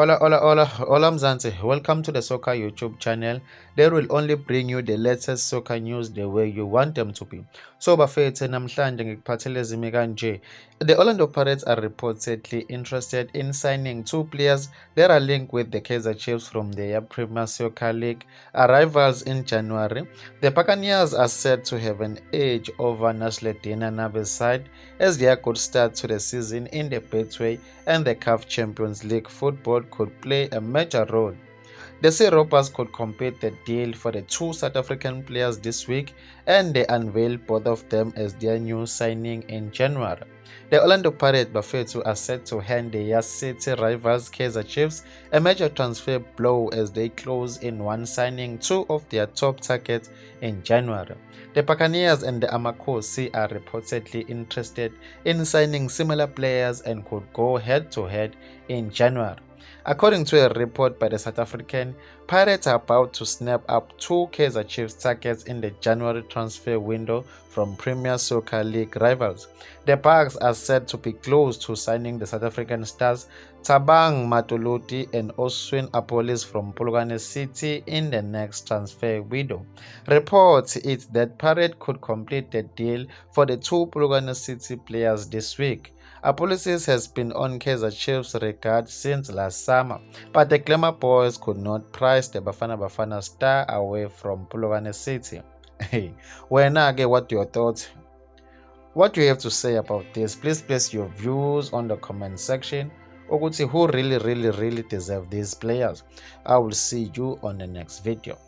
Hola Mzansi. Welcome to the Soccer YouTube channel. They will only bring you the latest soccer news the way you want them to be. So bafethu namhlanje ngikuphathele ezimi kanje. The Orlando Pirates are reportedly interested in signing two players that are linked with the Kaizer Chiefs from their Premier Soccer League arrivals in January. The Buccaneers are said to have an edge over Nasreddine Nabi's side as their good start to the season in the Betway and the CAF Champions League football could play a major role. The Sea Robbers could complete the deal for the two South African players this week, and they unveiled both of them as their new signing in January. The Orlando Pirates Bafethu are set to hand the Yas City rivals Kaizer Chiefs a major transfer blow as they close in one signing two of their top targets in January. The Buccaneers and the Amakosi are reportedly interested in signing similar players and could go head-to-head in January. According to a report by the South African, Pirates are about to snap up two Kaizer Chiefs targets in the January transfer window from Premier Soccer League rivals. The Bucks are said to be close to signing the South African stars Thabang Matholozi and Oswin Apolis from Polokwane City in the next transfer window. Reports is that Pirates could complete the deal for the two Polokwane City players this week. Apolosis has been on Kaizer Chiefs' regard since last summer, but the Glamour Boys could not price the Bafana Bafana star away from Polokwane City. Hey, Wenage, what your thoughts? What do you have to say about this? Please place your views on the comment section. Who really deserve these players? I will see you on the next video.